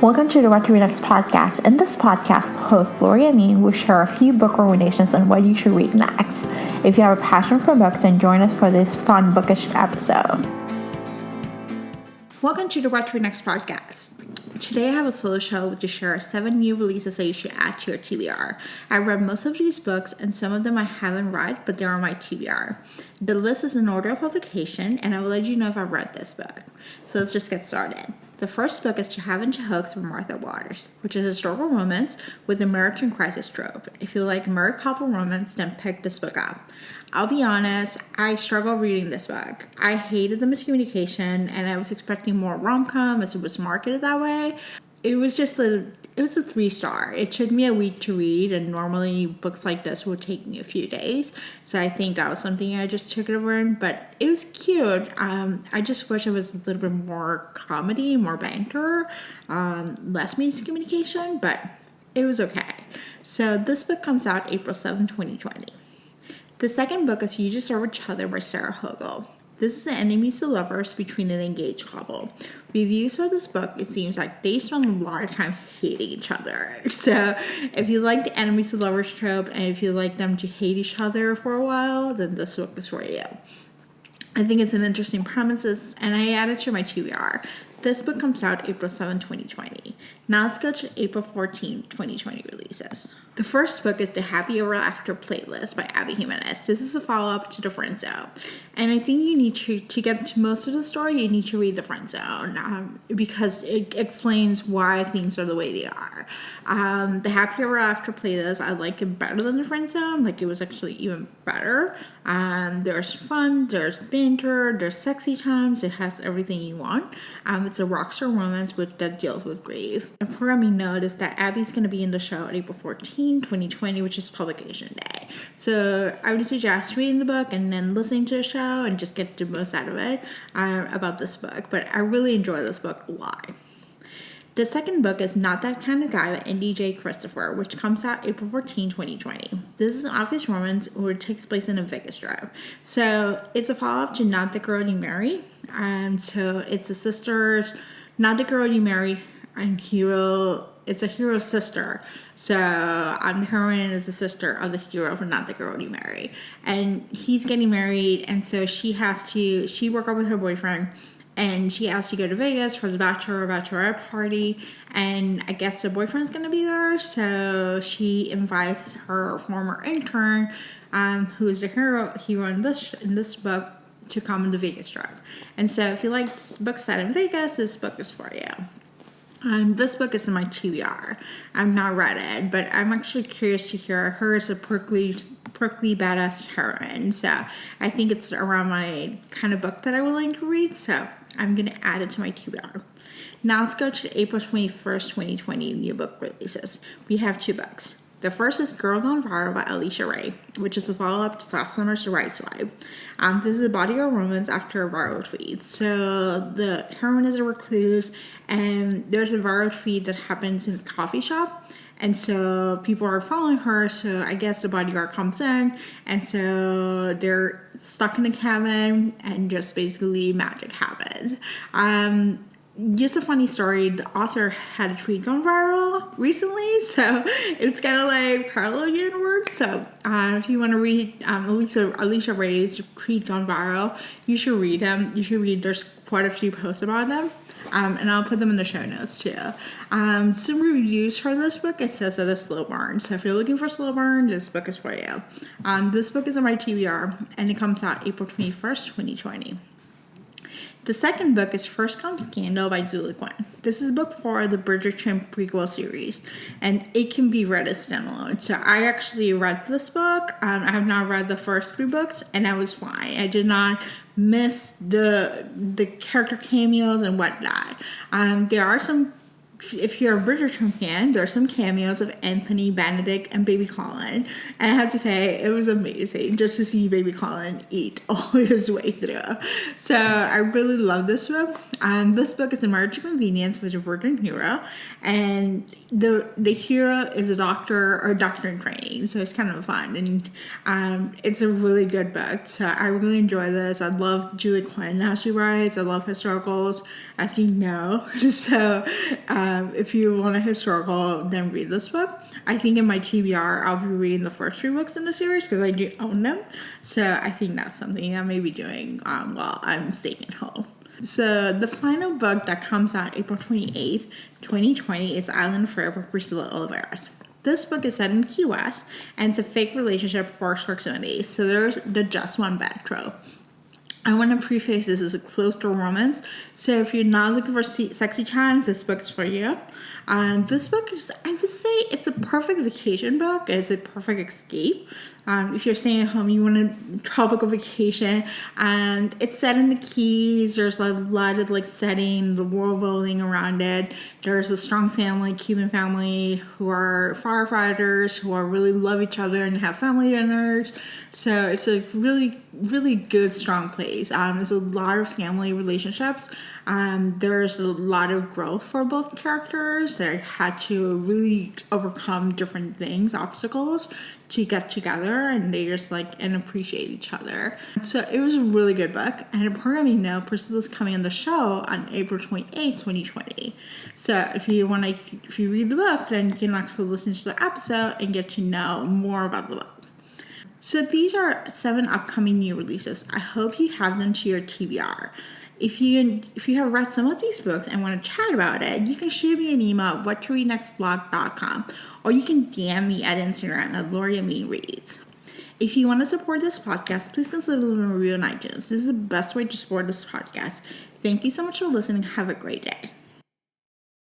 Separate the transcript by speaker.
Speaker 1: Welcome to the What to Read Next podcast. In this podcast, host Lori and me will share a few book recommendations on what you should read next. If you have a passion for books, then join us for this fun bookish episode. Welcome to the What to Read Next podcast. Today I have a solo show to share 7 new releases that you should add to your TBR. I read most of these books and some of them I haven't read, but they're on my TBR. The list is in order of publication and I will let you know if I've read this book. So let's just get started. The first book is To Have and to Hooks by Martha Waters, which is a historical romance with a American crisis trope. If you like married couple romance, then pick this book up. I'll be honest, I struggled reading this book. I hated the miscommunication and I was expecting more rom-com as it was marketed that way. It was a 3-star. It took me a week to read, and normally books like this would take me a few days. So I think that was something I just took it over in, but it was cute. I just wish it was a little bit more comedy, more banter, less miscommunication, but it was okay. So this book comes out April 7, 2020. The second book is You Deserve Each Other by Sarah Hogel. This is the enemies to lovers between an engaged couple. Reviews for this book, it seems like they spend a lot of time hating each other. So if you like the enemies to lovers trope and if you like them to hate each other for a while, then this book is for you. I think it's an interesting premise and I added to my TBR. This book comes out April 7, 2020. Now let's go to April 14, 2020 releases. The first book is The Happy Ever After Playlist by Abby Jimenez. This is a follow-up to The Friend Zone. And I think you need to get to most of the story, you need to read The Friend Zone because it explains why things are the way they are. The Happy Ever After Playlist, I like it better than The Friend Zone. Like, it was actually even better. There's fun, there's banter, there's sexy times. It has everything you want. It's a rockstar romance that deals with grief. A programming note is that Abby's going to be in the show on April 14, 2020, which is publication day. So I would suggest reading the book and then listening to the show and just get the most out of it about this book. But I really enjoy this book a lot. The second book is Not That Kind of Guy by Indy J. Christopher, which comes out April 14, 2020. This is an office romance where it takes place in a Vegas drive. So it's a follow-up to Not the Girl You Marry. So it's the sisters, Not the Girl You Marry, and it's a hero's sister. So the heroine is the sister of the hero from Not the Girl You Marry. And he's getting married, and so she broke up with her boyfriend, and she has to go to Vegas for the bachelorette party, and I guess the boyfriend's gonna be there, so she invites her former intern, who is the hero in this book, to come on the Vegas trip. And so if you like books set in Vegas, this book is for you. This book is in my TBR. I've not read it, but I'm actually curious to hear her as a prickly badass heroine. So I think it's around my kind of book that I would like to read. So I'm going to add it to my TBR. Now let's go to April 21st, 2020 new book releases. We have 2 books. The first is Girl Gone Viral by Alicia Ray, which is a follow-up to last summer's The Right Swipe. This is a bodyguard romance after a viral tweet. So the heroine is a recluse, and there's a viral tweet that happens in a coffee shop. And so people are following her, so I guess the bodyguard comes in, and so they're stuck in the cabin, and just basically magic happens. Just a funny story, the author had a tweet gone viral recently, so it's kind of like parallel universe. So if you want to read Alicia Ray's tweet gone viral, you should read them. There's quite a few posts about them, and I'll put them in the show notes too. Some reviews for this book, it says that it's slow burn. So if you're looking for slow burn, this book is for you. This book is on my TBR, and it comes out April 21st, 2020. The second book is First Comes Scandal by Julie Quinn. This is book 4 of the Bridgerton prequel series, and it can be read as standalone. So I actually read this book. I have not read the first 3 books, and I was fine. I did not miss the character cameos and whatnot. There are some, if you're a Bridgerton fan, there are some cameos of Anthony, Benedict, and Baby Colin. And I have to say, it was amazing just to see Baby Colin eat all his way through. So I really love this book. This book is Emergency Convenience with a Virgin Hero. And the hero is a doctor in training, so it's kind of fun, and it's a really good book. So I really enjoy this. I love Julie Quinn, how she writes. I love historicals. as you know. So if you want a historical, then read this book. I think in my TBR, I'll be reading the first 3 books in the series because I do own them. So I think that's something I may be doing while I'm staying at home. So the final book that comes out April 28th, 2020 is Island Affair by Priscilla Oliveras. This book is set in Key West, and it's a fake relationship for proximity. So there's the just one bed trope. I want to preface this as a close-door romance, so if you're not looking for sexy times, this book is for you. This book is, I would say, it's a perfect vacation book. It's a perfect escape. If you're staying at home, you want a tropical vacation, and it's set in the Keys. There's a lot of setting, the world building around it. There's a strong family, Cuban family, who are firefighters, who really love each other and have family dinners. So it's a really, really good, strong place. There's a lot of family relationships. There's a lot of growth for both characters. They had to really overcome different things, obstacles, to get together, and they just and appreciate each other. So it was a really good book, and part of me know Priscilla's coming on the show on April 28th, 2020. So if you read the book, then you can actually listen to the episode and get to know more about the book. So these are 7 upcoming new releases. I hope you have them to your TBR. If you have read some of these books and want to chat about it, you can shoot me an email at whattoreadnextblog.com, or you can DM me at Instagram at LoriaMeanReads. If you want to support this podcast, please consider leaving a review on iTunes. This is the best way to support this podcast. Thank you so much for listening. Have a great day.